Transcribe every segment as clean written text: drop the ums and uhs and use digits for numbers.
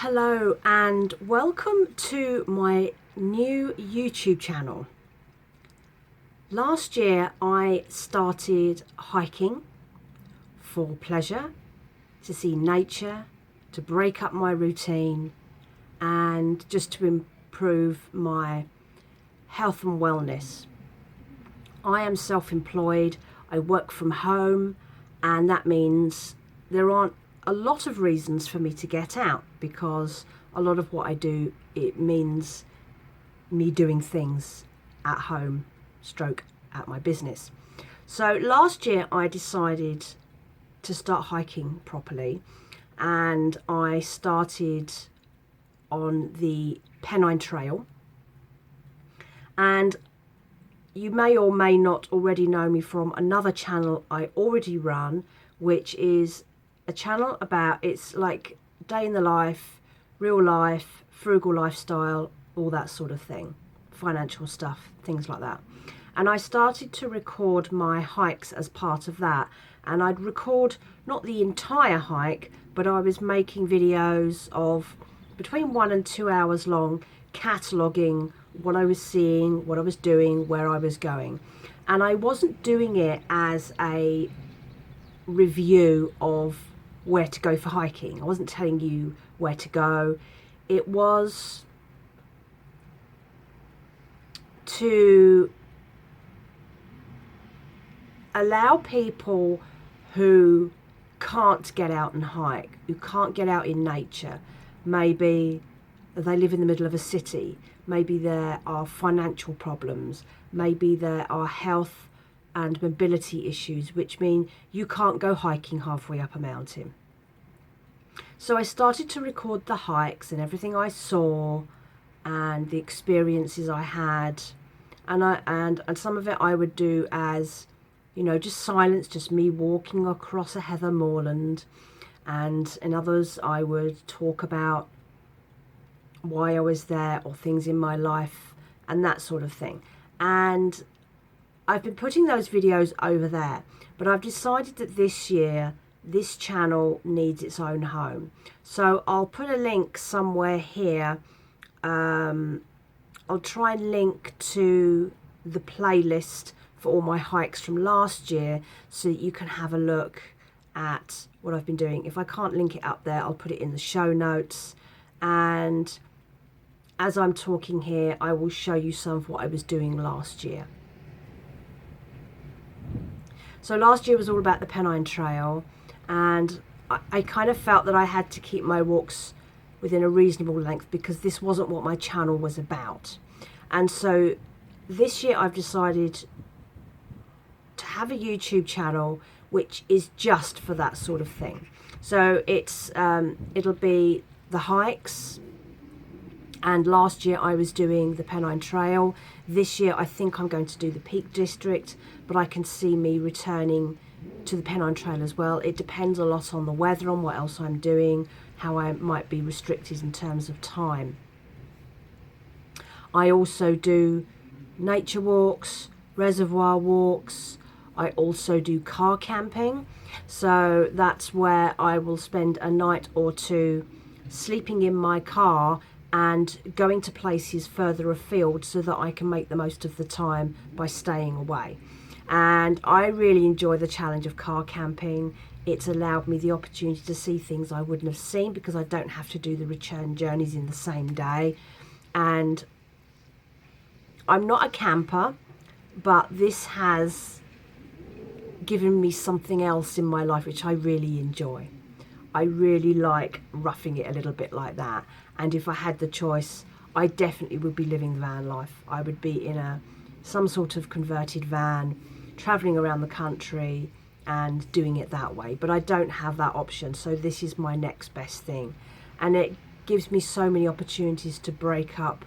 Hello and welcome to my new YouTube channel. Last year I started hiking for pleasure, to see nature, to break up my routine and just to improve my health and wellness. I am self-employed, I work from home, and that means there aren't a lot of reasons for me to get out, because a lot of what I do, it means me doing things at home stroke at my business. So last year I decided to start hiking properly, and I started on the Pennine Trail. And you may or may not already know me from another channel I already run, which is a channel about, it's like day in the life, real life, frugal lifestyle, all that sort of thing, financial stuff, things like that. And I started to record my hikes as part of that, and I'd record not the entire hike, but I was making videos of between 1 and 2 hours long, cataloguing what I was seeing, what I was doing, where I was going. And I wasn't doing it as a review of where to go for hiking. I wasn't telling you where to go. It was to allow people who can't get out and hike, who can't get out in nature. Maybe they live in the middle of a city, maybe there are financial problems, maybe there are health and mobility issues, which mean you can't go hiking halfway up a mountain. So I started to record the hikes and everything I saw and the experiences I had, and some of it I would do as, you know, just silence, just me walking across a heather moorland, and in others I would talk about why I was there or things in my life and that sort of thing. And I've been putting those videos over there, but I've decided that this year this channel needs its own home. So I'll put a link somewhere here. I'll try and link to the playlist for all my hikes from last year so that you can have a look at what I've been doing. If I can't link it up there, I'll put it in the show notes. And as I'm talking here, I will show you some of what I was doing last year. So last year was all about the Pennine Trail, and I kind of felt that I had to keep my walks within a reasonable length because this wasn't what my channel was about. And so this year I've decided to have a YouTube channel which is just for that sort of thing. So it's it'll be the hikes, and last year I was doing the Pennine Trail. This year I think I'm going to do the Peak District, but I can see me returning to the Pennine Trail as well. It depends a lot on the weather, on what else I'm doing, how I might be restricted in terms of time. I also do nature walks, reservoir walks. I also do car camping. So that's where I will spend a night or two sleeping in my car and going to places further afield so that I can make the most of the time by staying away. And I really enjoy the challenge of car camping. It's allowed me the opportunity to see things I wouldn't have seen because I don't have to do the return journeys in the same day. And I'm not a camper, but this has given me something else in my life which I really enjoy. I really like roughing it a little bit like that. And if I had the choice, I definitely would be living the van life. I would be in some sort of converted van, traveling around the country and doing it that way. But I don't have that option, so this is my next best thing. And it gives me so many opportunities to break up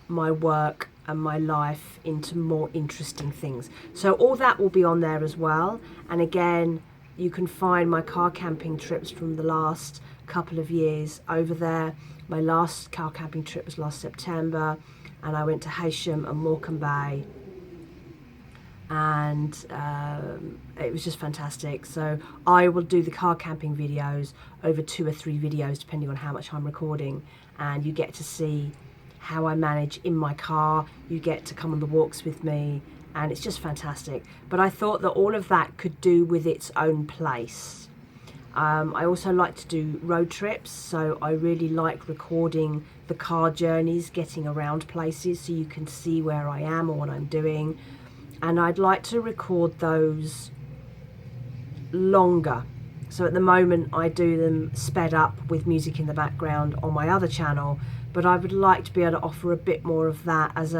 my work and my life into more interesting things. So all that will be on there as well. And again, you can find my car camping trips from the last couple of years over there. My last car camping trip was last September, and I went to Heysham and Morecambe Bay. and it was just fantastic. So I will do the car camping videos over 2 or 3 videos depending on how much I'm recording, and you get to see how I manage in my car. You get to come on the walks with me, and it's just fantastic. But I thought that all of that could do with its own place. I also like to do road trips, so I really like recording the car journeys, getting around places so you can see where I am or what I'm doing. And I'd like to record those longer. So at the moment I do them sped up with music in the background on my other channel, but I would like to be able to offer a bit more of that as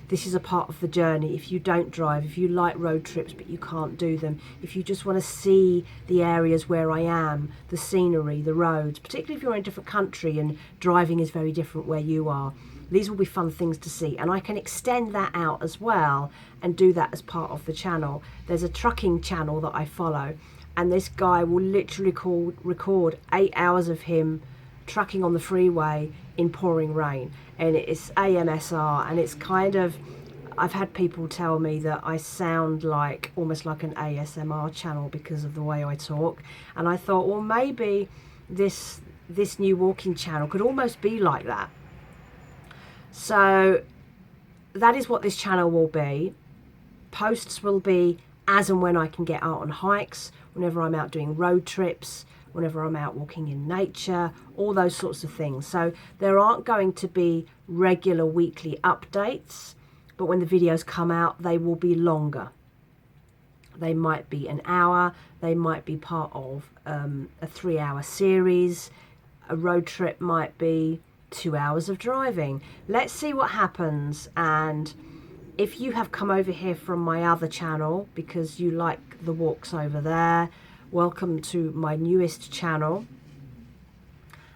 this is a part of the journey. If you don't drive, if you like road trips but you can't do them, if you just want to see the areas where I am, the scenery, the roads, particularly if you're in a different country and driving is very different where you are, these will be fun things to see. And I can extend that out as well and do that as part of the channel. There's a trucking channel that I follow, and this guy will literally record 8 hours of him trucking on the freeway in pouring rain, and it's AMSR, and it's kind of, I've had people tell me that I sound like almost like an ASMR channel because of the way I talk. And I thought, well, maybe this new walking channel could almost be like that. So that is what this channel will be. Posts will be as and when I can get out on hikes, whenever I'm out doing road trips, whenever I'm out walking in nature, all those sorts of things. So there aren't going to be regular weekly updates, but when the videos come out, they will be longer. They might be an hour, they might be part of a 3-hour series. A road trip might be 2 hours of driving. Let's see what happens. And if you have come over here from my other channel because you like the walks over there, welcome to my newest channel.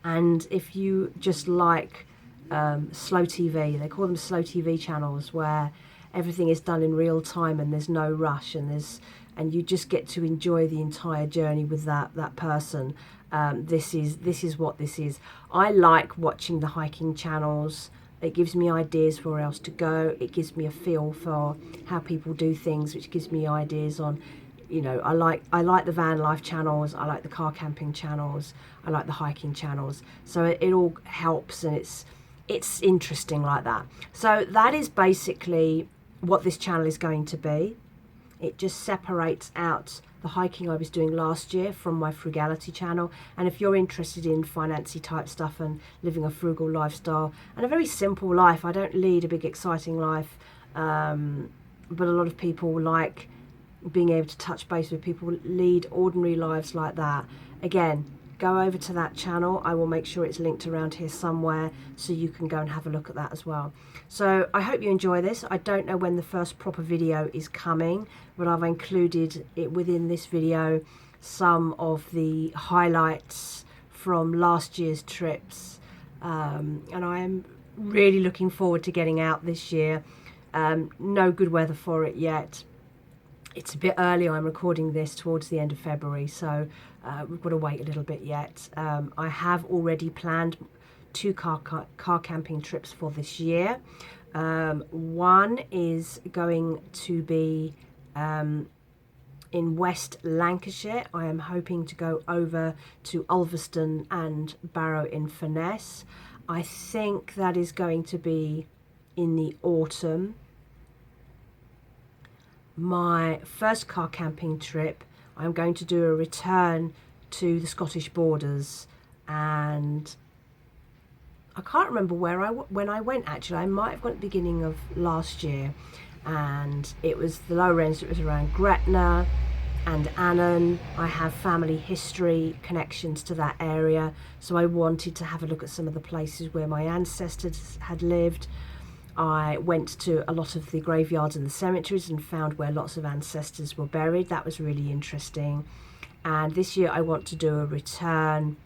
And if you just like slow TV, they call them slow TV channels, where everything is done in real time and there's no rush, and you just get to enjoy the entire journey with that person. This is what this is. I like watching the hiking channels. It gives me ideas for where else to go. It gives me a feel for how people do things, which gives me ideas on, you know, I like the van life channels, I like the car camping channels, I like the hiking channels. So it all helps, and it's interesting like that. So that is basically what this channel is going to be. It just separates out the hiking I was doing last year from my frugality channel. And if you're interested in financy type stuff and living a frugal lifestyle and a very simple life, I don't lead a big exciting life, but a lot of people like being able to touch base with people, lead ordinary lives like that. Again, go over to that channel. I will make sure it's linked around here somewhere so you can go and have a look at that as well. So I hope you enjoy this. I don't know when the first proper video is coming, but I've included it within this video, some of the highlights from last year's trips, and I am really looking forward to getting out this year. No good weather for it yet. It's a bit early. I'm recording this towards the end of February, so we've got to wait a little bit yet. I have already planned 2 car camping trips for this year. One is going to be in West Lancashire. I am hoping to go over to Ulverston and Barrow-in-Furness. I think that is going to be in the autumn. My first car camping trip, I'm going to do a return to the Scottish borders, and I can't remember when I went actually. I might have gone at the beginning of last year, and it was the lower ends. It was around Gretna and Annan. I have family history connections to that area, so I wanted to have a look at some of the places where my ancestors had lived. I went to a lot of the graveyards and the cemeteries and found where lots of ancestors were buried. That was really interesting. And this year I want to do a return,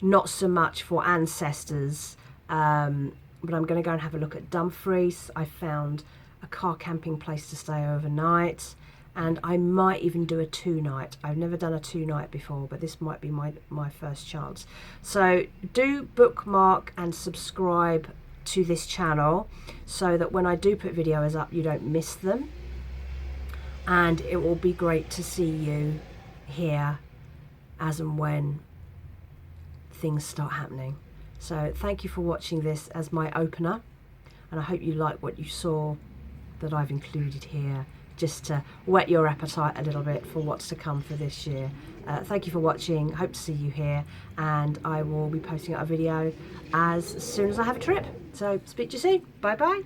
not so much for ancestors, but I'm going to go and have a look at Dumfries. I found a car camping place to stay overnight, and I might even do a 2-night. I've never done a 2-night before, but this might be my first chance. So do bookmark and subscribe to this channel so that when I do put videos up, you don't miss them. and it will be great to see you here as and when things start happening. So thank you for watching this as my opener, and I hope you like what you saw that I've included here, just to whet your appetite a little bit for what's to come for this year. Thank you for watching. Hope to see you here, and I will be posting out a video as soon as I have a trip. So speak to you soon. Bye bye.